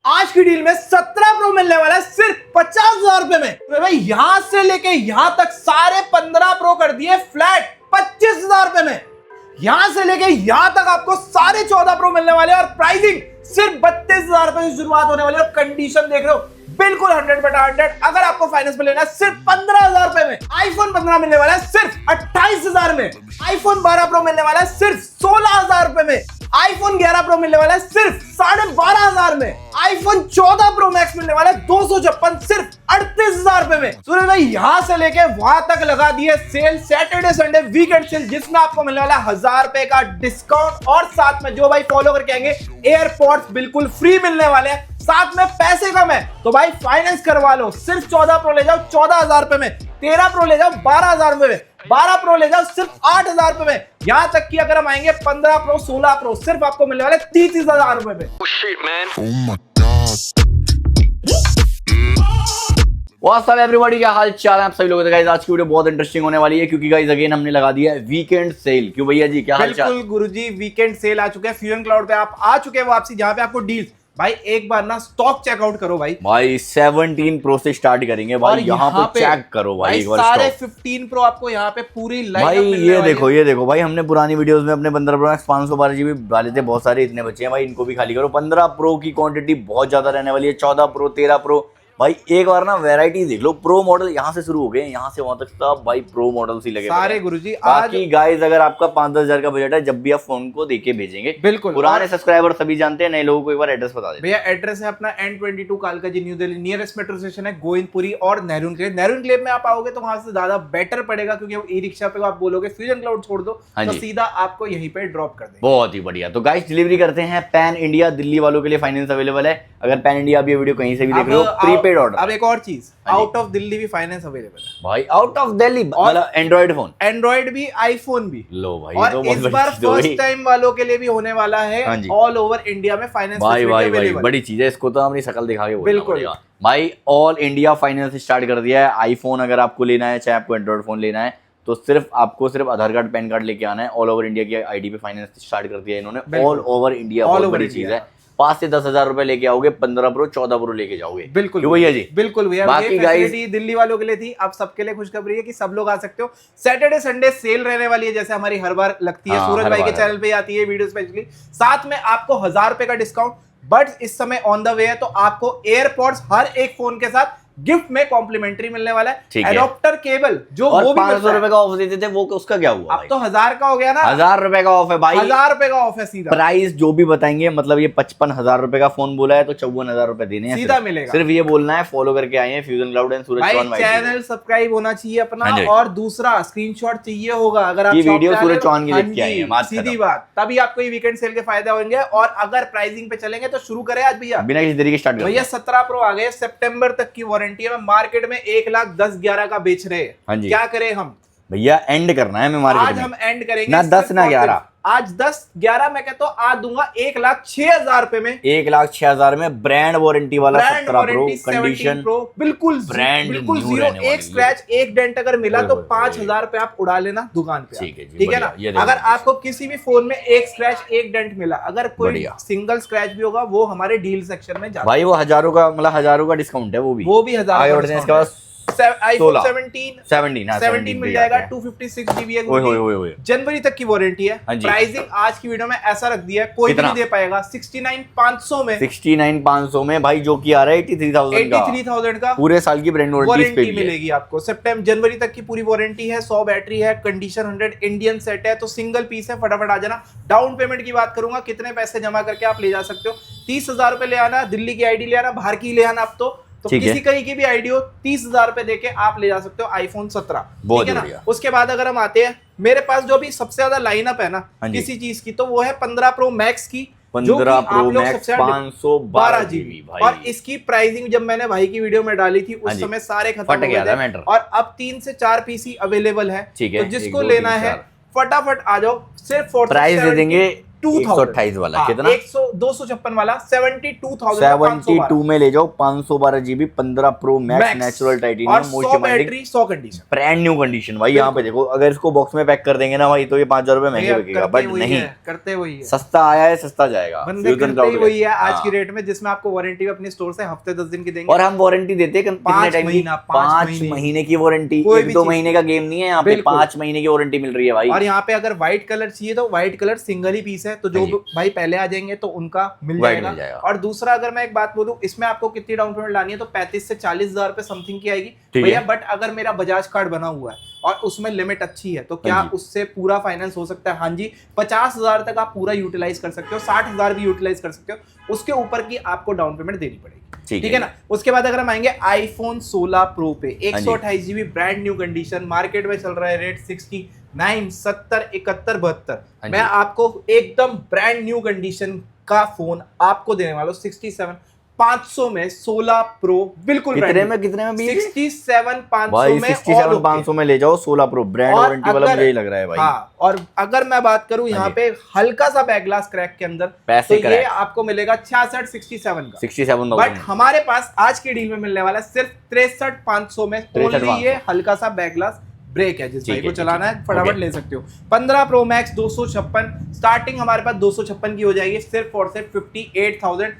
आज की डील में 17 प्रो मिलने वाला है सिर्फ 50,000 रुपए में। तो भाई यहां से लेके यहां तक सारे 15 प्रो कर दिए फ्लैट 25,000 रुपए में। यहां से लेके यहां तक आपको सारे 14 प्रो मिलने वाले और प्राइसिंग सिर्फ 32,000 रुपए से शुरुआत होने वाली है। और कंडीशन देख रहे हो बिल्कुल 100/100। अगर आपको फाइनेंस में लेना है सिर्फ 15,000 रुपए में। आईफोन 15 मिलने वाला है सिर्फ 28,000 में। आईफोन 12 प्रो मिलने वाला है सिर्फ 16,000 रुपए में। आईफोन 11 प्रो मिलने वाला है सिर्फ 12,500 में। आईफोन 14 प्रो मैक्स मिलने वाला है 256 सिर्फ 38,000 रुपए में। सूरज भाई यहां से लेके वहां तक लगा दिए sale, Saturday Sunday weekend sale, जिसमें आपको मिलने वाला है 1000 रुपए का डिस्काउंट। और साथ में जो भाई फॉलो करके आएंगे एयरपॉड्स बिल्कुल फ्री मिलने वाले हैं। साथ में पैसे कम है तो भाई फाइनेंस करवा लो। सिर्फ 14 प्रो ले जाओ 14,000 रुपए में। 13 प्रो ले जाओ 12,000 रुपए में। 12 प्रो ले जाओ सिर्फ 8,000 रुपए में। यहां तक कि अगर हम आएंगे 15 प्रो 16 प्रो सिर्फ आपको मिलने वाले 30,000 रुपए में। व्हाट्स अप एवरीबॉडी, क्या हाल चाल है आप सभी लोगों का। गाइस आज की वीडियो बहुत इंटरेस्टिंग होने वाली है क्योंकि गाइस अगेन हमने लगा दिया है वीकेंड सेल। क्यों भैया जी, क्या हाल चाल? बिल्कुल गुरुजी, वीकेंड सेल आ चुका है। फ्यूजन क्लाउड पे आप आ चुके हैं वापसी, जहां पे आपको डील्स भाई एक बार ना स्टॉक चेकआउट करो भाई 17 प्रो से स्टार्ट करेंगे भाई। यहाँ पे चेक करो भाई एक बार सारे 15 प्रो आपको यहाँ पे पूरी लाइन भाई। ये देखो भाई, हमने पुरानी वीडियोस में अपने 15 प्रो मैक्स 512 GB डाले थे, बहुत सारे इतने बच्चे हैं भाई, इनको भी खाली करो। 15 प्रो की क्वांटिटी बहुत ज्यादा रहने वाली है। 14 प्रो 13 प्रो भाई एक बार ना वैरायटी देख लो। प्रो मॉडल यहाँ से शुरू हो गए, यहाँ से वहां तक सब भाई प्रो मॉडल्स ही लगे सारे गुरुजी। बाकी गाइस अगर आपका 5-10 हजार का बजट है, जब भी आप फोन को देके भेजेंगे बिल्कुल। पुराने सब्सक्राइबर सभी जानते हैं, नए लोगों को एक बार एड्रेस बता दे भैया। एड्रेस है अपना N22 Kalkaji new Delhi, nearest metro station है गोविंदपुरी और नेहरू इनक्लेव। नेहरू इनक्लेव में आप आओगे तो वहां से ज्यादा बेटर पड़ेगा क्योंकि ई रिक्शा पे आप बोलोगे फ्यूजन क्लाउड छोड़ दो तो सीधा आपको यहीं पे ड्रॉप कर देंगे। बहुत ही बढ़िया। तो गाइस डिलीवरी करते हैं पैन इंडिया। दिल्ली वालों के लिए फाइनेंस अवेलेबल है। अगर पैन इंडिया आप ये वीडियो कहीं से भी देख रहे हो, प्रीपेड ऑर्डर। अब एक और चीज, आउट ऑफ दिल्ली भी फाइनेंस अवेलेबल है भाई। आउट ऑफ दिल्ली मतलब एंड्रॉइड फोन, एंड्रॉइड भी, आईफोन भी। लो भाई, और इस बार फर्स्ट टाइम वालों के लिए भी होने वाला है ऑल ओवर इंडिया में फाइनेंस। भाई बड़ी चीज है, इसको तो अपनी शक्ल दिखा के बिल्कुल भाई। ऑल इंडिया फाइनेंस स्टार्ट कर दिया है। आईफोन अगर आपको लेना है, चाहे आपको एंड्रॉइड फोन लेना है, तो सिर्फ आधार कार्ड पैन कार्ड लेके आना है। ऑल ओवर इंडिया की आईडी पे फाइनेंस स्टार्ट कर दिया है इन्होंने। ऑल ओवर इंडिया बहुत बड़ी चीज है। 5 से 10 हजार रुपए लेके आओगे, 15 प्रो 14 प्रो लेके जाओगे। बिल्कुल भैया जी, बिल्कुल भैया। बाकी गाइस दिल्ली वालों के लिए थी, अब सबके लिए खुशखबरी है कि सब लोग आ सकते हो। सैटरडे संडे सेल रहने वाली है, जैसे हमारी हर बार लगती है। सूरज भाई के चैनल पे आती है वीडियो स्पेशली। साथ में आपको 1000 रुपए का डिस्काउंट, बट इस समय ऑन द वे है, तो आपको एयरपॉड्स हर एक फोन के साथ गिफ्ट में कॉम्प्लीमेंट्री मिलने वाला है। एडॉप्टर केबल जो वो भी 500 रुपए का ऑफ देते थे, वो उसका क्या हुआ? अब तो 1000 का हो गया ना। 1000 रुपए का ऑफ है भाई। 1000 रुपए का ऑफ है सीधा। प्राइस जो भी बताएंगे, मतलब ये 55,000 रुपए का फोन बोला है तो 54,000 रुपए देने हैं सीधा मिलेगा। सिर्फ ये बोलना है फॉलो करके आए हैं फ्यूजन क्लाउड एंड सूरज चौहान भाई। चैनल सब्सक्राइब होना चाहिए अपना, और दूसरा स्क्रीनशॉट चाहिए होगा अगर आप वीडियो सूरज चौहान की देख के आए हैं। सीधी बात, तभी आपको ये वीकेंड सेल के फायदे होंगे। और अगर प्राइसिंग पे चलेंगे तो शुरू करें आज भैया, बिना किसी तरीके स्टार्ट भैया। 17 प्रो आ गए, सितंबर तक की वारंटी है। मार्केट में 1,10,11 का बेच रहे हैं। क्या करें हम भैया? एंड करना है मार्केट आज, हम एंड करेंगे ना 10 ना 11। आज 10-11 मैं कहता हूँ आज दूंगा 1,06,000 रुपए में। 1,06,000 में ब्रांड वारंटी वाला 17 प्रो कंडीशन प्रो बिल्कुल ब्रांड बिल्कुल जीरो, एक स्क्रैच एक डेंट अगर मिला तो 5,000 रुपए आप उड़ा लेना दुकान पे। ठीक है ना। अगर आपको किसी भी फोन में एक स्क्रैच एक डेंट मिला, अगर कोई सिंगल स्क्रैच भी होगा, वो हमारे डील सेक्शन में जाता भाई। वो हजारों का मतलब हजारों का डिस्काउंट है, वो भी 1000 iPhone 17 मिल जाएगा। 256 GB जनवरी तक की वारंटी है। प्राइसिंग आज की वीडियो में ऐसा रख दिया है, कोई भी नहीं दे पाएगा। 69,500 में, 69,500 में भाई, जो कि आ रहा है 83,000 का पूरे साल की ब्रांड वारंटी मिलेगी आपको। जनवरी तक की पूरी वारंटी है। 100 बैटरी है, कंडीशन 100, इंडियन सेट है, तो सिंगल पीस है, फटाफट आ जाना। डाउन पेमेंट की बात करूंगा, कितने पैसे जमा करके आप ले जा सकते हो? 30,000 रुपए ले आना, दिल्ली की आईडी ले आना, बाहर की ले आना। आप तो किसी कहीं की भी आईडी हो, 30,000 रुपए देके आप ले जा सकते हो आईफोन 17। ठीक है ना। उसके बाद अगर हम आते हैं, मेरे पास जो भी सबसे ज्यादा लाइनअप है ना किसी चीज की, तो वो है 15 प्रो मैक्स की, 15 प्रो मैक्स 512 GB भाई। और इसकी प्राइसिंग जब मैंने भाई की वीडियो में डाली थी उस समय सारे खत्म हो गए थे, और अब 3 से 4 पीसी अवेलेबल है। तो जिसको लेना है फटाफट आ जाओ। सिर्फ प्राइस दे देंगे 128 वाला कितना? 256 वाला 72,000 72 में ले जाओ 512 GB 15 pro max natural titanium most battery 100 condition brand new condition. भाई यहाँ पे देखो, अगर इसको बॉक्स में पैक कर देंगे ना भाई तो ये 5,000 रुपए महंगे बिकेगा, बट नहीं, करते वही है, सस्ता आया है सस्ता जाएगा। बंदे करते ही वही है आज की रेट में, जिसमें आपको वारंटी भी अपनी स्टोर से हफ्ते 10 दिन की देंगे। और हम वारंटी देते हैं 5 महीने की वारंटी, 1-2 महीने का गेम नहीं है यहाँ पे, 5 महीने की वारंटी मिल रही है भाई। और यहाँ पे अगर व्हाइट कलर चाहिए तो व्हाइट कलर सिंगल ही पीस है, तो जो भाई पहले आ जाएंगे तो उनका मिल जाएगा। और दूसरा अगर मैं एक बात बोलूं, इसमें आपको कितनी डाउन पेमेंट लानी है तो 35 से 40 हजार रुपए समथिंग की आएगी भैया। बट अगर मेरा बजाज कार्ड बना हुआ है और उसमें लिमिट अच्छी है तो क्या उससे पूरा फाइनेंस हो सकता है? हाँ जी, 50,000 तक आप पूरा यूटिलाइज कर सकते हो, 60,000 भी यूटिलाइज कर सकते हो, उसके ऊपर की आपको डाउन पेमेंट देनी पड़ेगी, ठीक है ना। उसके बाद अगर हम आएंगे आईफोन 16 प्रो पे 128 GB brand new condition, market में चल रहा है रेट 69, 70, 71, 72। मैं आपको एकदम ब्रांड न्यू कंडीशन का फोन आपको देने वाला हूं 67,500 में 16 प्रो, बिल्कुल कितने में 67,500 में 67,500 में ले जाओ 16 प्रो ब्रांड वारंटी वाला, मुझे यही लग रहा है भाई। हाँ, और अगर मैं बात करूं यहाँ पे हल्का सा बैक ग्लास क्रैक के अंदर पैसे तो ये आपको मिलेगा 67 का 67,000। बट हमारे पास आज की डील में मिलने वाला है सिर्फ 63,500 में, ओनली ये हल्का सा बैक ग्लास ब्रेक है। जिस भाई को चलाना है फटाफट ले सकते हो। 15 प्रो मैक्स 256, स्टार्टिंग हमारे पास 256 की हो जाएगी सिर्फ और सिर्फ 58,000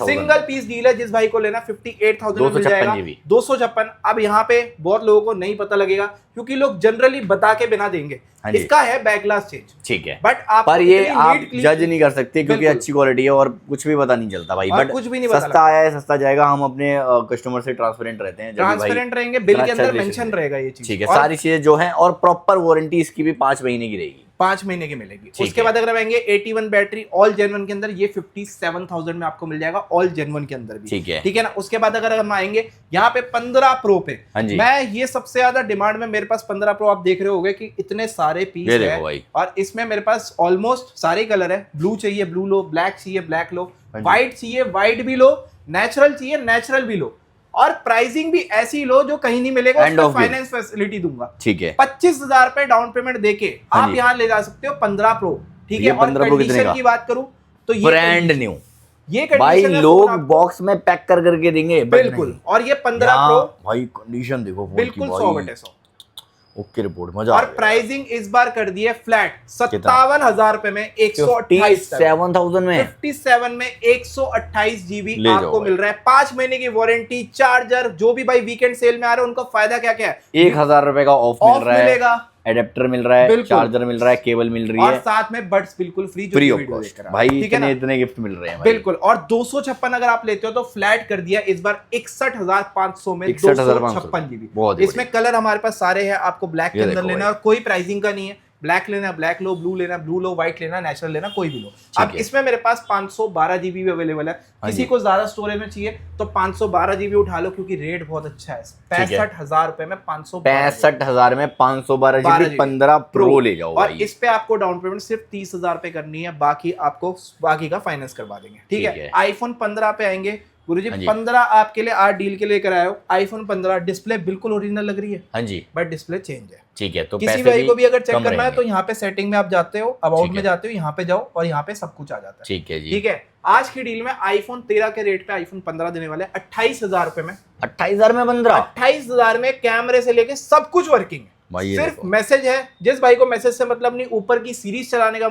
सिंगल पीस डील है। जिस भाई को लेना 58,000 मिल जाएगा 256। अब यहाँ पे बहुत लोगों को नहीं पता लगेगा क्योंकि लोग जनरली बता के बिना देंगे, इसका है बैक ग्लास चेंज, ठीक है, बट पर ये आप जज नहीं कर सकते क्योंकि अच्छी क्वालिटी है और कुछ भी पता नहीं चलता भाई। बट कुछ भी नहीं सस्ता आया है सस्ता जाएगा, हम अपने कस्टमर से ट्रांसपेरेंट रहते हैं, ट्रांसपेरेंट रहेंगे, बिल के अंदर मेंशन रहेगा ये चीज, ठीक है, सारी चीजें जो है। और प्रॉपर वारंटी इसकी भी 5 महीने की रहेगी, 5 महीने की मिलेगी। उसके बाद अगर आएंगे 81 बैटरी ऑल जेन्युइन के अंदर, ये 57,000 में आपको मिल जाएगा ऑल जेन्युइन के अंदर भी, ठीक है ना। उसके बाद अगर हम आएंगे यहाँ पे 15 प्रो पे, मैं ये सबसे ज्यादा डिमांड में, मेरे पास 15 प्रो आप देख रहे होगे कि इतने सारे पीस है और इसमें मेरे पास ऑलमोस्ट सारे कलर है। ब्लू चाहिए ब्लू लो, ब्लैक चाहिए ब्लैक लो, व्हाइट चाहिए व्हाइट भी लो, नेचुरल चाहिए नेचुरल भी लो, और प्राइसिंग भी ऐसी लो जो कहीं नहीं मिलेगा, उसमें फाइनेंस फैसिलिटी दूंगा, ठीक है। 25,000 पे डाउन पेमेंट देके आप यहाँ ले जा सकते हो 15 प्रो, ठीक है। और कंडीशन की बात करूं तो ये ब्रांड न्यू, ये भाई लोग बॉक्स में पैक कर करके देंगे, बिल्कुल। और ये 15 प्रो भाई कंडीशन देखो बिल्कुल 100/100 ओके रिपोर्ट, मजा। और प्राइसिंग इस बार कर दी है फ्लैट 57,000 रुपए में 128 57,000 में 57 में 128 GB आपको मिल रहा है, 5 महीने की वारंटी, चार्जर। जो भी भाई वीकेंड सेल में आ रहे हैं उनका फायदा क्या क्या है? 1,000 रुपए का ऑफ मिल रहा है, मिलेगा, एडेप्टर मिल रहा है, चार्जर मिल रहा है, केबल मिल रही है, और साथ में बड्स बिल्कुल फ्री, फ्री ऑफ कॉस्ट भाई। इतने गिफ्ट मिल रहे हैं बिल्कुल। और 256 अगर आप लेते हो तो फ्लैट कर दिया इस बार 61,500 में 256 GB। इसमें कलर हमारे पास सारे हैं, आपको ब्लैक के अंदर लेना है और कोई प्राइसिंग का नहीं है, ब्लैक लेना ब्लैक लो, ब्लू लेना ब्लू लो, व्हाइट लेना नेचुरल लेना, कोई भी लो। अब इसमें मेरे पास 512 GB भी अवेलेबल है, किसी को ज्यादा स्टोरेज में चाहिए तो 512 GB उठा लो क्योंकि रेट बहुत अच्छा है। 65,000 रुपए में 65,000 में 512 GB 15 प्रो ले जाओ और इस पे आपको डाउन पेमेंट सिर्फ 30,000 पे करनी है, बाकी आपको बाकी का फाइनेंस करवा देंगे, ठीक है। आईफोन 15 पे आएंगे गुरुजी, 15 आपके लिए आज डील के लेकर आए हो। आईफोन 15 डिस्प्ले बिल्कुल ओरिजिनल लग रही है, हाँ जी, बट डिस्प्ले चेंज है, ठीक है। तो किसी भाई को भी अगर चेक करना है तो यहाँ पे सेटिंग में आप जाते हो, अबाउट में जाते हो, यहाँ पे जाओ और यहाँ पे सब कुछ आ जाता है, ठीक है जी, ठीक है। आज की डील में आईफोन 13 के रेट पे आईफोन 15 देने वाले 28,000 रुपए में, 28,000 में 15, 28,000 में कैमरे से लेके सब कुछ वर्किंग है। सिर्फ मैसेज है, जिस भाई को मैसेज से मतलब नहीं, ऊपर की सीरीज चलाने का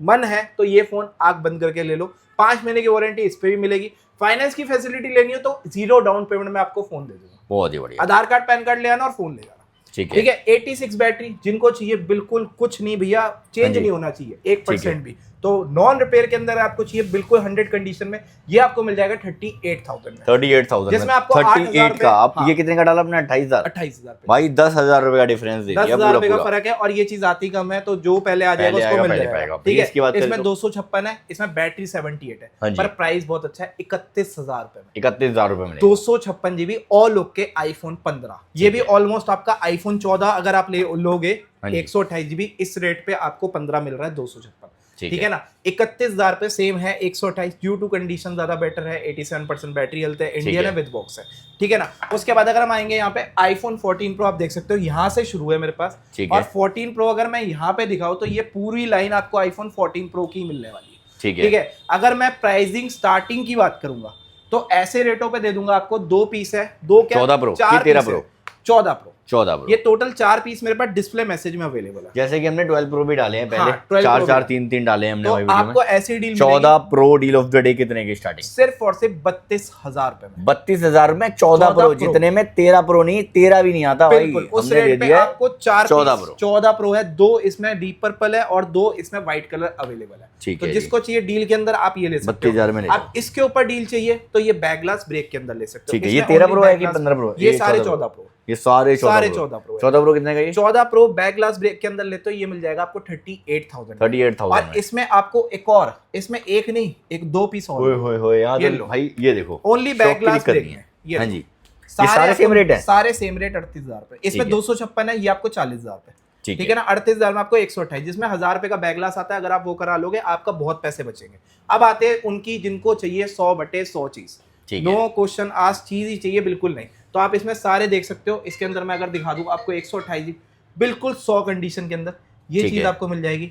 मन है तो ये फोन आंख बंद करके ले लो। 5 महीने की वारंटी इस पे भी मिलेगी। फाइनेंस की फैसिलिटी लेनी हो तो 0 डाउन पेमेंट में आपको फोन दे दूंगा, बहुत ही बढ़िया। आधार कार्ड पैन कार्ड ले आना और फोन ले जाना, ठीक है। 86 बैटरी, जिनको चाहिए बिल्कुल कुछ नहीं भैया, चेंज नहीं होना चाहिए 1% भी, तो नॉन रिपेयर के अंदर आपको चाहिए बिल्कुल 100 कंडीशन में, ये आपको मिल जाएगा 38,000 में, 38,000 जिसमें आपको 38 का आप ये कितने का डाला अपने 28,000 भाई, 10,000 रुपए का डिफरेंस दे दिया, 10,000 रुपए का फर्क है। और ये चीज आती कम है तो जो पहले आ जाएगा उसको मिल जाएगा, ठीक है। इसमें 256 है, इसमें बैटरी 78 है, पर प्राइस बहुत अच्छा है 31,000 रुपए में, 31,000 रुपए में 256 GB ऑल ओके आईफोन 15। ये भी ऑलमोस्ट आपका आईफोन 14 अगर आप लोगे 128 GB, इस रेट पे आपको 15 मिल रहा है 256। ठीक है ना। 31,000 पे सेम है 128 ड्यू टू कंडीशन ज्यादा बेटर है, 87% बैटरी हेल्थ है, इंडियन है, विद बॉक्स है, ठीक है ना। उसके बाद अगर हम आएंगे यहाँ पे आईफोन 14 प्रो, आप देख सकते हो यहाँ से शुरू है मेरे पास, और 14 प्रो अगर मैं यहाँ पे दिखाऊं तो ये पूरी लाइन आपको आईफोन 14 प्रो की मिलने वाली है, ठीक है। अगर मैं प्राइसिंग स्टार्टिंग की बात करूंगा तो ऐसे रेटों पे दे दूंगा आपको, 2 पीस है, 2 क्या 14 प्रो 13 प्रो 14 प्रो 14 प्रो, ये टोटल 4 पीस मेरे पास डिस्प्ले मैसेज में अवेलेबल है। जैसे कि हमने 12 प्रो भी डाले हैं पहले, हाँ, 12 4 3 डाले हैं हमने तो भाई वीडियो आपको में। ऐसी deal 14 pro deal of the day कितने की स्टार्टिंग? सिर्फ और सिर्फ 32,000 रुपए में। 32,000 में 14 प्रो, जितने में 13 प्रो नहीं, 13 भी नहीं आता भाई, उस रेट पे आपको 14 प्रो है, 2 इसमें डीप पर्पल है और 2 इसमें व्हाइट कलर अवेलेबल है। तो जिसको चाहिए डील के अंदर आप ये ले सकते हो। 32,000 में आप इसके ऊपर डील चाहिए तो ये बैक ग्लास ब्रेक के अंदर ले सकते हो। ठीक है, ये 13 प्रो है कि 15 प्रो? ये सारे 14 प्रो, ये सारे 14 प्रो। 14 प्रो कितने का ये? 14 प्रो बैक ग्लास ब्रेक के अंदर लेते हो ये मिल जाएगा आपको 38,000। और इसमें आपको एक और, इसमें एक नहीं, एक 2 पीस और। होए यार भाई, ये देखो ओनली बैक ग्लास ब्रेक है ये। हां जी, ये सारे सेम रेट है, सारे सेम रेट 38,000 पे। इसमें 256 है, ये आपको 40,000 पे, ठीक है ना। 38,000 में आपको 128, जिसमें 1,000 रुपए का बैक ग्लास आता है, अगर आप वो करा लोगे आपका बहुत पैसे बचेंगे। अब आते हैं उनकी जिनको चाहिए 100/100 चीज, नो क्वेश्चन आस्क, चीज ही चाहिए, बिल्कुल नहीं। तो आप इसमें सारे देख सकते हो। इसके अंदर मैं अगर दिखा दूं आपको 128 बिल्कुल 100 कंडीशन के अंदर ये चीज आपको मिल जाएगी,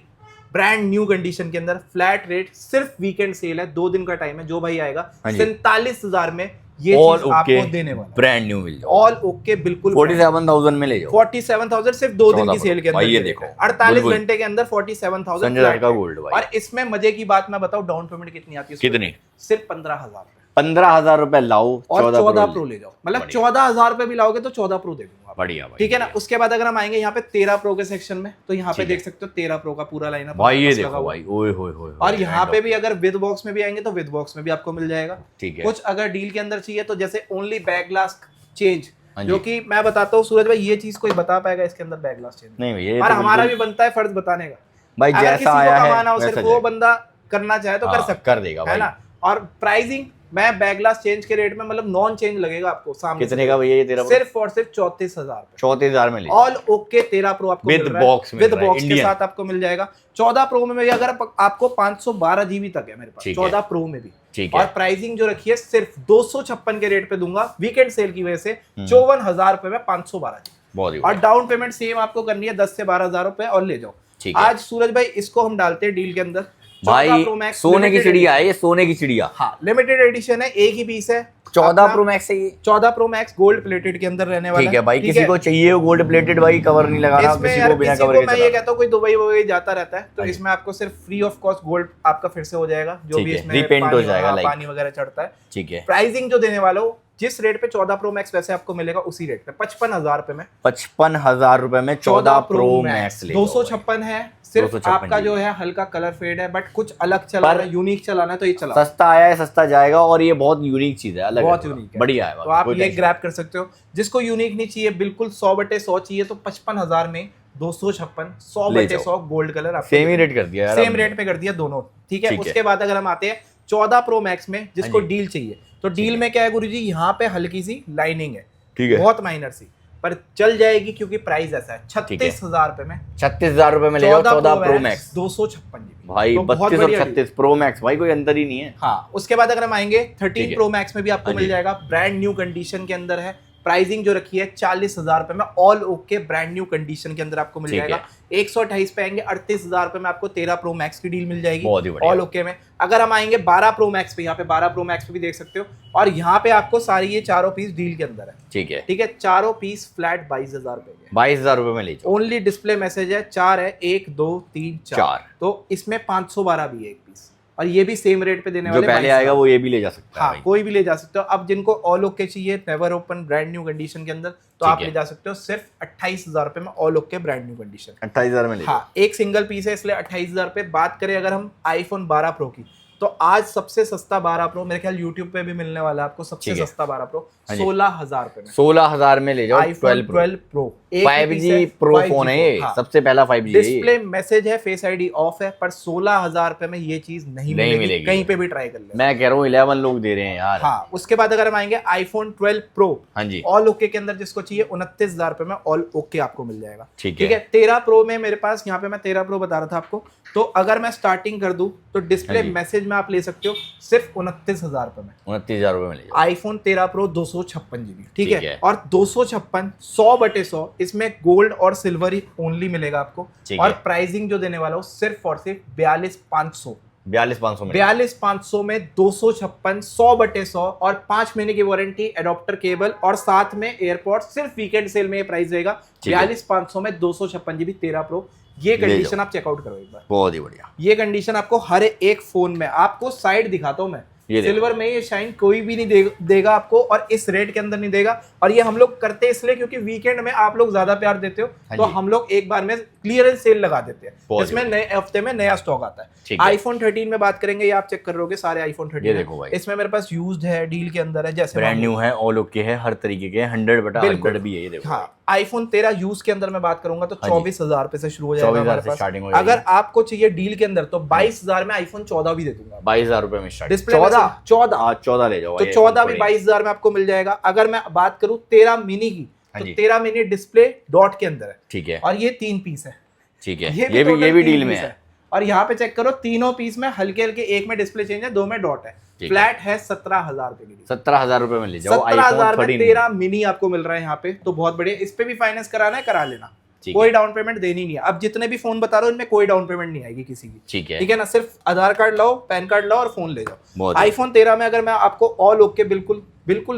ब्रांड न्यू कंडीशन के अंदर, फ्लैट रेट, सिर्फ वीकेंड सेल है, 2 दिन का टाइम है, जो भाई आएगा 47,000 में ये चीज आपको देने वाला, ब्रांड न्यू मिल जाए, ऑल ओके बिल्कुल। 47,000 में ले जाओ, 47,000 सिर्फ 2 दिन की सेल के अंदर, ये देखो 48 घंटे के अंदर 47,000 संजय दत्त का गोल्ड भाई। और इसमें मजे की बात मैं बताऊं, डाउन पेमेंट कितनी आती है? कितनी? सिर्फ 15,000। 15,000 रुपए लाओ और 14 प्रो ले जाओ, मतलब 14,000 रुपए भी लाओगे तो 14 प्रो दे दूंगा, बढ़िया, ठीक है ना। उसके बाद अगर हम आएंगे यहाँ पे 13 प्रो के सेक्शन में, तो यहाँ पे देख सकते हो 13 प्रो का पूरा लाइनअप भाई, ये देखो भाई, ओए होए होए। और यहाँ पे भी अगर विद बॉक्स में भी आएंगे तो विद बॉक्स में भी आपको मिल जाएगा, ठीक है। कुछ अगर डील के अंदर चाहिए तो जैसे ओनली बैक ग्लास चेंज, जो कि मैं बताता हूँ सूरज भाई, ये चीज कोई बता पाएगा इसके अंदर बैक ग्लास चेंज नहीं भैया, और हमारा भी बनता है फर्ज बताने का भाई, जैसा आया है सिर्फ वो बंदा करना चाहे तो कर सकता कर देगा है ना। और प्राइसिंग मैं बैक ग्लास चेंज के रेट में, मतलब नॉन चेंज लगेगा आपको सामने। कितने का भैया ये 13 प्रो? सिर्फ और सिर्फ 34,000, 34,000 में ले, ऑल ओके 13 प्रो आपको विद बॉक्स में, विद बॉक्स के साथ आपको मिल जाएगा। 14 प्रो में भी अगर आपको 512 GB तक है मेरे पास 14 प्रो में भी, ठीक है। और प्राइसिंग जो रखी है सिर्फ 256 के रेट पे दूंगा, वीकेंड सेल की वजह से 54,000 रुपए में 512 GB। और डाउन पेमेंट सेम आपको करनी है 10 से 12,000 रुपए, और ले जाओ। आज सूरज भाई इसको हम डालते हैं डील के अंदर भाई, सोने की चिड़िया है ये, सोने की चिड़िया। हाँ, लिमिटेड एडिशन है, एक ही पीस है। 14 प्रो मैक्स है ये, 14 प्रो मैक्स गोल्ड प्लेटेड के अंदर रहने वाला है, ठीक है भाई। किसी को चाहिए गोल्ड प्लेटेड भाई, कवर नहीं लगाना, किसी को बिना कवर के मैं ये कहता हूँ कोई दुबई वुबई जाता रहता है तो इसमें आपको सिर्फ फ्री ऑफ कॉस्ट गोल्ड आपका फिर से हो जाएगा, जो भी इसमें रिपेंट हो जाएगा, पानी वगैरह चढ़ता है, ठीक है। प्राइसिंग जो देने वाला हो, जिस रेट पे 14 प्रो मैक्स वैसे आपको मिलेगा उसी रेट पे 55,000 रुपए में, 55,000 रुपए में 14 प्रो मैक्स ले। 256 है, सिर्फ आपका जो है हल्का कलर फेड है, बट कुछ अलग चलाना है, यूनिक चलाना है तो ये चला। सस्ता आया है, सस्ता जाएगा, और ये बहुत यूनिक चीज है, अलग बहुत यूनिक है, बढ़िया है, तो आप ये ग्रैब कर सकते हो। जिसको यूनिक नहीं चाहिए, बिल्कुल 100/100 चाहिए, तो 55,000 में 256 100/100 गोल्ड कलर आपको सेम ही रेट कर दिया, सेम रेट पे कर दिया दोनों, ठीक है। उसके बाद अगर हम आते हैं 14 प्रो मैक्स में, जिसको डील चाहिए, तो डील में क्या है गुरुजी, यहाँ पे हल्की सी लाइनिंग है, ठीक है, बहुत माइनर सी, पर चल जाएगी क्योंकि प्राइस ऐसा है। 36,000 रुपए में, 36,000 रुपए में ले जाओ 14 प्रो मैक्स, 256 GB भाई, तो 32 और 36 प्रो मैक्स भाई, कोई अंतर ही नहीं है। हाँ, उसके बाद अगर हम आएंगे 13 प्रो मैक्स में भी आपको मिल जाएगा, ब्रांड न्यू कंडीशन के अंदर है, प्राइसिंग जो रखी है 40,000 रुपए में, all okay brand new condition के अंदर आपको मिल जाएगा। 128 पे आएंगे, 38,000 रुपए में आपको 13 प्रो मैक्स की डील मिल जाएगी, ऑल ओके में। अगर हम आएंगे 12 प्रो मैक्स पे, यहाँ पे 12 प्रो मैक्स पे भी देख सकते हो, और यहाँ पे आपको सारी ये चारों पीस डील के अंदर है, ठीक है, ठीक है। चारों पीस फ्लैट 22,000 रुपए के, 22,000 रुपए में ले जाओ। ओनली डिस्प्ले मैसेज है, 4 है, 1 2 3 4, तो इसमें 512 भी है एक पीस, और ये भी सेम रेट पे देने वाले। जो पहले आएगा वो ये भी ले जा सकता है, हाँ, कोई भी ले जा सकते हो। अब जिनको ऑल ओके चाहिए, never open brand new condition के अंदर, तो आप ले जा सकते हो सिर्फ 28,000 रुपए में, all okay brand new condition, 28,000 में ले। हाँ, एक सिंगल पीस है इसलिए 28,000 रुपए। बात करें अगर हम आईफोन 12 प्रो की, तो आज सबसे सस्ता 12 प्रो मेरे ख्याल यूट्यूब पे भी मिलने वाला है आपको, सबसे ठीक है। सस्ता 12 प्रो हाँ जी। 16,000 रुपए में 16,000 में ले जाओ iPhone 12 Pro 5G pro phone है ये, सबसे पहला 5G है ये। डिस्प्ले मैसेज है, फेस आईडी ऑफ है, पर 16,000 रुपए में ये चीज नहीं मिलेगी, कहीं पे भी ट्राई कर ले। मैं कह रहा हूँ 11 लोग दे रहे हैं यार। हाँ, उसके बाद अगर हम आएंगे iPhone 12 Pro, हाँ जी, ऑल ओके के अंदर जिसको चाहिए 29,000 रुपए में ऑल ओके आपको मिल जाएगा। ठीक है 13 प्रो में मेरे पास, यहाँ पे मैं 13 प्रो बता रहा था आपको, तो अगर मैं स्टार्टिंग कर दूं तो डिस्प्ले हाँ जी। मैसेज में आप ले सकते हो सिर्फ 29,000 रुपए में। 29,000 रुपए में ले जाओ। आईफोन 13 प्रो 256 GB, ठीक ठीक है। है। और 256 100/100 इसमें गोल्ड और सिल्वर ही ओनली मिलेगा आपको। ठीक और है। प्राइसिंग जो देने वाला हूँ सिर्फ और सिर्फ 42,500 42,500 में 42,500 में 256 100/100 और 5 महीने की वारंटी, एडॉप्टर केबल और साथ में एयरपोर्ट। सिर्फ वीकेंड सेल में ये प्राइस रहेगा। ठीक है। 42,500 में 256 GB 13 प्रो। ये कंडीशन आप चेकआउट करो एक बार, बहुत ही बढ़िया। ये कंडीशन आपको हर एक फोन में, आपको साइड दिखाता हूं मैं, ये देखो। सिल्वर में ये शाइन कोई भी नहीं देगा आपको, और इस रेट के अंदर नहीं देगा। और ये हम लोग करते इसलिए क्योंकि वीकेंड में आप लोग ज्यादा प्यार देते हो, हाँ तो जी। हम लोग एक बार में क्लियरेंस सेल लगा देते हैं, बहुत इसमें नए हफ्ते में नया स्टॉक आता है। ठीक है। आईफोन 13 में बात करेंगे, ये आप चेक कर रहोगे सारे आईफोन 13 ये देखो भाई। इसमें मेरे पास यूज्ड है, डील के अंदर है, जैसे ब्रांड न्यू है, ऑल ओके है, हर तरीके के 100/100 भी है ये देखो। हाँ, आईफोन 13 यूज के अंदर मैं बात करूंगा तो हाँ जी। 24,000 रुपए से शुरू हो जाएगा 24,000 हमारे से पास। स्टार्टिंग हो जाएगी। अगर आपको चाहिए डील के अंदर तो 22,000 में आईफोन 14 भी दे दूंगा। 22,000 रुपए में स्टार्ट। डिस्प्ले 14 14 ले जाओ तो भाई, 14 भी iPhone 22,000 में आपको मिल जाएगा। अगर मैं बात करूं 13 मिनी की, हाँ तो जी। 13 मिनी डिस्प्ले डॉट के अंदर है, ठीक है। और ये 3 पीस है। ठीक है, ये ये total भी 3 डील में पीस है। और यहाँ पे चेक करो, तीनों पीस में हल्के हल्के, एक में डिस्प्ले चेंज है, 2 में डॉट है। ठीक फ्लैट है 17,000 रुपए की। 17,000 रुपए में ले जाओ 17,000 iPhone में 13 13 मिनी आपको मिल रहा है यहाँ पे, तो बहुत बढ़िया। इस पे भी फाइनेंस कराना है, करा लेना, ठीक कोई है। डाउन पेमेंट देनी नहीं है। अब जितने भी फोन बता रहा हूँ इनमें कोई डाउन पेमेंट नहीं आएगी किसी की, ठीक है। ठीक है ना। सिर्फ आधार कार्ड लाओ, पैन कार्ड लाओ और फोन ले जाओ। बहुत आईफोन 13 में अगर मैं आपको ऑल ओके बिल्कुल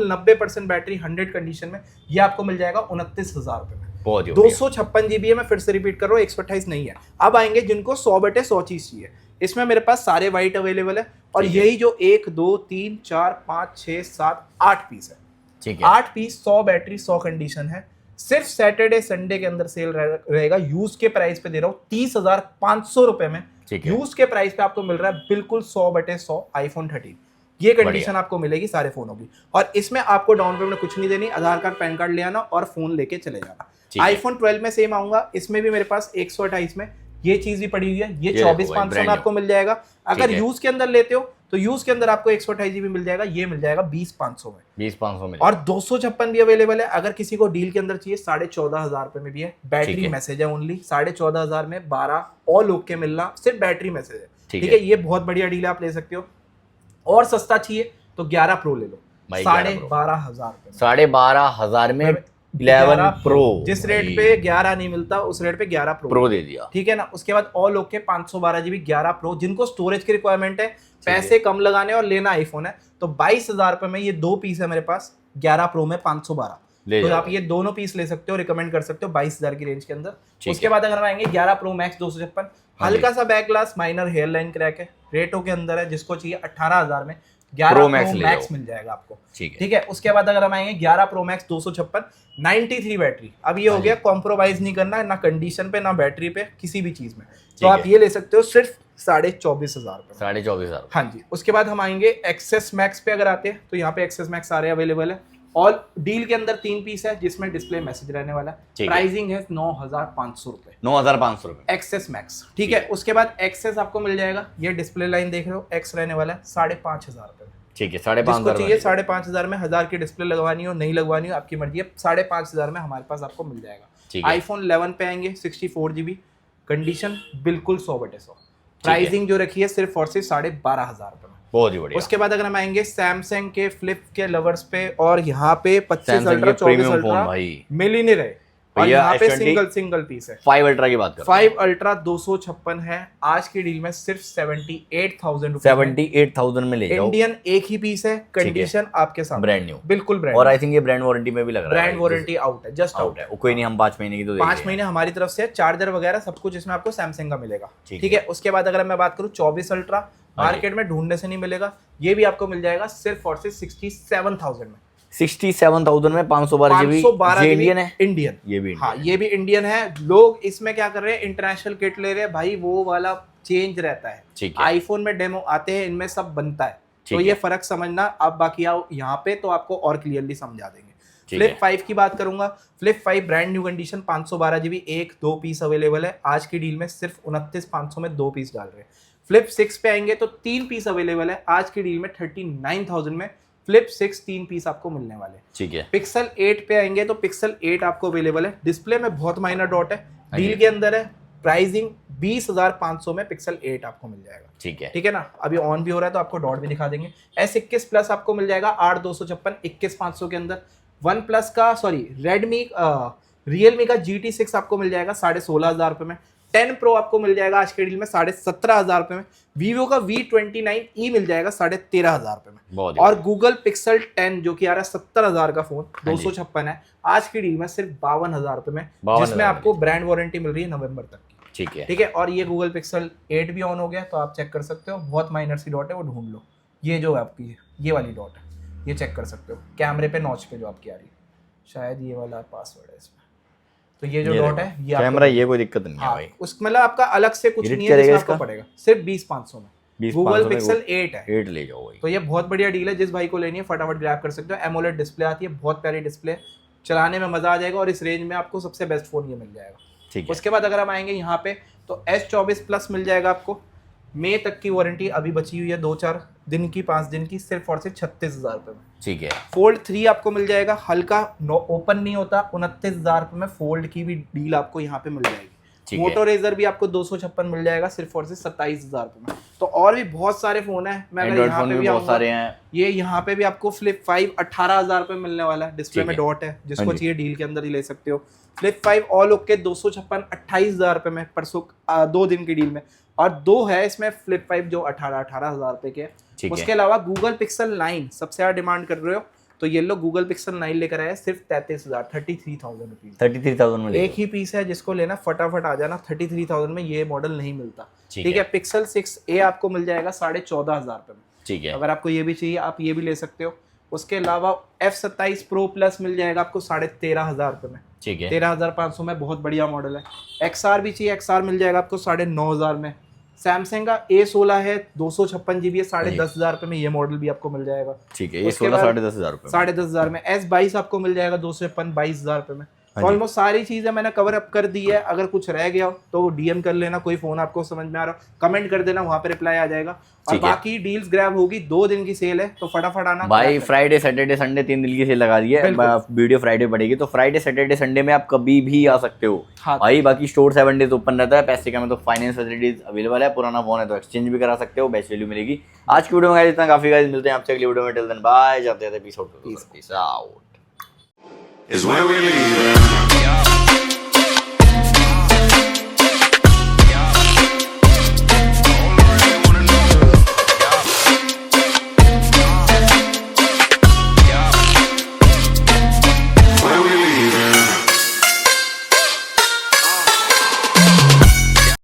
90% बैटरी 100 कंडीशन में, ये आपको मिल जाएगा 29,000 रुपए में। बहुत ही बढ़िया। 256 GB है, मैं फिर से रिपीट कर रहा हूँ, 128 नहीं है। अब आएंगे जिनको 100/100 चीज चाहिए, इसमें मेरे पास सारे वाइट अवेलेबल है, और ठीक है। यही जो 1 2 3 4 5 6 7 8 पीस है, ठीक है। 8 पीस 100 बैटरी 100 कंडीशन है। सिर्फ सैटरडे संडे के अंदर सेल रहेगा। यूज के प्राइस पे दे रहा हूँ 30,500 रुपए में। ठीक है। यूज के प्राइस पे आपको मिल रहा है बिल्कुल 100/100 आईफोन 13। ये कंडीशन आपको मिलेगी सारे फोनों की, और इसमें आपको डाउन पेमेंट कुछ नहीं देनी, आधार कार्ड पैन कार्ड ले आना और फोन लेके चले जाना। ठीक है। आईफोन 12 में सेम आऊंगा, इसमें भी मेरे पास 128 में ये चीज भी पड़ी हुई है, ये देखो 24,500 भाई, में आपको मिल जाएगा। अगर ठीक है। यूज के अंदर लेते हो तो यूज के अंदर आपको 128 GB मिल जाएगा, ये मिल जाएगा 20,500 में। 20,500 में और 256 भी अवेलेबल है। अगर किसी को डील के अंदर चाहिए 14,500 रुपए में भी है। ठीक बैटरी है। मैसेज है ओनली, 14,500 में 12 ऑल ओके मिल रहा, सिर्फ बैटरी मैसेज है, ठीक ठीक है। है। ये बहुत बढ़िया डील है, आप ले सकते हो। और सस्ता चाहिए तो 11 प्रो ले लो, भाई 11 12,500 रुपए में। 12,500 में 11 11 प्रो। जिस रेट पे 11 नहीं मिलता उस रेट पे 11 प्रो दे दिया, ठीक है ना। उसके बाद ऑल ओके 512 GB 11 प्रो। जिनको स्टोरेज की रिक्वायरमेंट है, पैसे कम लगाने और लेना आईफोन है, तो 22,000 रुपए में ये 2 पीस है मेरे पास 11 प्रो में 512। ले तो जाओ। आप ये दोनों पीस ले सकते हो, रिकमेंड कर सकते हो 22,000 की रेंज के अंदर। ठीक उसके है। बाद अगर हम आएंगे 11 प्रो मैक्स 256, हाँ जी। हल्का सा back glass, minor hairline crack है, रेटों के अंदर है। जिसको चाहिए 18,000 में 11 Pro प्रो Max ले मैक्स जाओ। मिल जाएगा आपको, ठीक है। ठीक है। उसके बाद अगर हम आएंगे 11 प्रो मैक्स 256 93 बैटरी। अब ये हो हाँ गया, कॉम्प्रोमाइज नहीं करना ना कंडीशन पे ना बैटरी पे, किसी भी चीज में। तो ठीक आप है। ये ले सकते हो सिर्फ 24,500 रुपए में। 24,500। हाँ जी। उसके बाद हम आएंगे एक्सेस मैक्स पे। अगर आते हैं तो यहाँ पे एक्सेस मैक्स सारे अवेलेबल है। ऑल डील के अंदर 3 पीस है, जिसमें डिस्प्ले मैसेज रहने वाला है। ठीक है। प्राइसिंग है 9,500 रुपए 9,500 रुपए। एक्सेस मैक्स, ठीक है। उसके बाद एक्सेस आपको मिल जाएगा, ये डिस्प्ले लाइन देख रहे हो, एक्स रहने वाला है 5,500 रुपए में। ठीक है। जिसको 5,500 चाहिए 5,500 में, 1000 की डिस्प्ले लगवानी हो नहीं लगवानी हो आपकी मर्जी है, 5,500 में हमारे पास आपको मिल जाएगा। ठीक है। आईफोन 11 पे आएंगे 64 GB कंडीशन, बिल्कुल 100/100। प्राइसिंग जो रखी है सिर्फ और सिर्फ 12,500 रुपए में। बहुत ही बढ़िया। उसके बाद अगर हम आएंगे सैमसंग के फ्लिप के लवर्स पे, और यहाँ पे 25 Samsung अल्ट्रा के 24 premium अल्ट्रा phone भाई। मिल ही नहीं रहे, और भैया यहाँ पे S20 सिंगल पीस है। 5 अल्ट्रा की बात कर 5 अल्ट्रा 256 है, आज की डील में सिर्फ 78,000 रुपए। 78,000 में ले जाओ। इंडियन एक ही पीस है, कंडीशन आपके सामने, ब्रांड न्यू, बिल्कुल ब्रांड। और आई थिंक ये ब्रांड वारंटी में भी लग रहा है। ब्रांड वारंटी आउट है, जस्ट आउट है। कोई नहीं, हम 5 महीने की तो 5 महीने हमारी तरफ से, चार्जर वगैरह सब कुछ इसमें आपको सैमसंग का मिलेगा, ठीक ठीक है। उसके बाद अगर मैं बात करूं 24 अल्ट्रा, मार्केट में ढूंढने से नहीं मिलेगा, ये भी आपको मिल जाएगा सिर्फ और सिर्फ 67,000 में। 67,000 में 512 GB। 512 ये GB इंडियन है। इंडियन, ये भी हाँ ये भी इंडियन है। लोग इसमें क्या कर रहे हैं, इंटरनेशनल किट ले रहे हैं भाई, वो वाला चेंज रहता है। ठीक है। आईफोन में डेमो आते हैं, इनमें सब बनता है, ठीक तो है। ये फर्क समझना। आप बाकी आओ यहाँ पे तो आपको और क्लियरली समझा देंगे। ठीक है। फ्लिप 5 की बात करूंगा। Flip 5 brand new condition 512 GB, 1-2 piece available है। आज की डील में सिर्फ 29,500 में 2 पीस डाल रहे हैं। फ्लिप 6 पे आएंगे तो 3 पीस अवेलेबल है। आज की डील में 39,000 में फ्लिप 6 3 पीस आपको मिलने वाले हैं। ठीक है। पिक्सल 8 पे आएंगे तो पिक्सल 8 आपको अवेलेबल है। डिस्प्ले में बहुत माइनर डॉट है, हाँ जी। डील के अंदर है। प्राइसिंग 20,500 में पिक्सल 8 आपको मिल जाएगा। ठीक है। ठीक है ना, अभी ऑन भी हो रहा है तो आपको डॉट भी दिखा देंगे। S21 प्लस आपको मिल जाएगा 8,256 21,500 के अंदर। वन प्लस का रियलमी का GT6 आपको मिल जाएगा 16,500 में। 10 Pro आपको मिल जाएगा आज के डील में 17,500 में। वीवो का V29e मिल जाएगा 13,500 में। बहुत ही और गूगल पिक्सल 10 जो कि आ रहा है 70,000 का फोन, हाँ जी। 256 है, आज की डील में सिर्फ 52,000 में, 52,000 जिसमें आपको ब्रांड वारंटी मिल रही है नवंबर तक की। ठीक है। ठीक है। और ये गूगल पिक्सल 8 भी ऑन हो गया तो आप चेक कर सकते हो। बहुत माइनर सी डॉट है, वो ढूंढ लो। ये जो आपकी ये वाली डॉट है, ये चेक कर सकते हो कैमरे पे नॉच पे जो आपकी आ रही है, शायद ये वाला पासवर्ड है इसमें। तो ये जो डॉट है ये कैमरा, ये कोई दिक्कत नहीं है हाँ, भाई। उस मतलब आपका अलग से कुछ Edit नहीं है जिसमें करेगा आपको इसका? पड़ेगा सिर्फ 20,500 में। 20,500 गूगल में पिक्सल 8 है। 8 ले जाओ भाई। तो ये बहुत बढ़िया डील है, जिस भाई को लेनी है फटाफट ग्रैब कर सकते हो। एमोलेड डिस्प्ले आती है, बहुत प्यारी डिस्प्ले, चलाने में मजा आ जाएगा और इस रेंज में आपको सबसे बेस्ट फोन ये मिल जाएगा। ठीक है। उसके बाद अगर हम आएंगे यहाँ पे तो S24 प्लस मिल जाएगा आपको। मई तक की वारंटी अभी बची हुई है, 2-4 दिन की, 5 दिन की, सिर्फ और सिर्फ 36,000 रुपये में। ठीक है। फोल्ड 3 आपको मिल जाएगा, हल्का ओपन नहीं होता, 29,000 रुपये में फोल्ड की भी डील आपको यहाँ पे मिल जाएगी। ठीक है। मोटो रेजर भी आपको 256 मिल जाएगा सिर्फ और सिर्फ 27,000 रुपये में। तो और भी बहुत सारे फोन है, मैं अगर एंड्रॉइड यहाँ फोन पे भी भी बहुत आऊंगा, सारे हैं। ये यहाँ पे भी आपको फ्लिप 5 18,000 रुपये मिलने वाला है। डिस्प्ले ठीक में है। डॉट है, जिसको हाँ जी। चाहिए डील के अंदर ही ले सकते हो। फ्लिप 5 ऑल ओके 256 28,000 रुपये में, परसों 2 दिन की डील में। और 2 है इसमें फ्लिप 5 जो 18,000 रुपये के। ठीक है। उसके अलावा गूगल पिक्सल 9 सबसे ज़्यादा डिमांड कर रहे हो तो ये लोग गूगल पिक्सल 9 लेकर आए सिर्फ 33,000 रुपीज़। 33,000 में ले एक ही पीस है, जिसको लेना फटाफट आ जाना। 33,000 में ये मॉडल नहीं मिलता। ठीक ठीक है। है। पिक्सल 6a आपको मिल जाएगा 14,500 रुपये में। ठीक है। अगर आपको ये भी चाहिए आप ये भी ले सकते हो। उसके अलावा F27 Pro प्लस मिल जाएगा आपको 13,500 रुपये में। ठीक है। 13,500 में, बहुत बढ़िया मॉडल है। XR भी चाहिए, XR मिल जाएगा आपको 9,500 में। सैमसंग का A16 है, 256 GB है, 10,500 रुपये में ये मॉडल भी आपको मिल जाएगा। ठीक है। ये उसके 16 बाद 10,500 रुपये में। 10,500 में S22 आपको मिल जाएगा 256 22,000 रुपये में। हाँ तो जी। ऑलमोस्ट सारी चीजें मैंने कवर अप कर दी है। अगर कुछ रह गया हो तो DM कर लेना, कोई फोन आपको समझ में आ रहा हो कमेंट कर देना, वहां पे रिप्लाई आ जाएगा। और ठीक है। बाकी डील्स ग्रैब होगी, 2 दिन की सेल है तो फटाफट आना भाई फ्राइडे सैटरडे संडे 3 दिन की सेल लगा दी है। बिल्कुल। वीडियो फ्राइडे पड़ेगी तो फ्राइडे सैटरडे संडे में आप कभी भी आ सकते हो। हाँ। भाई बाकी स्टोर 7 डेज ओपन रहता है। पैसे का में तो फाइनेंस फैसिलिटीज अवेलेबल है। पुराना फोन है तो एक्सचेंज भी करा सकते हो, बेस्ट वैल्यू मिलेगी। आज की वीडियो में इतना काफी, गाइस मिलते हैं आपसे अगली वीडियो में। टिल देन बाय, जाते जाते peace out. is when we leave.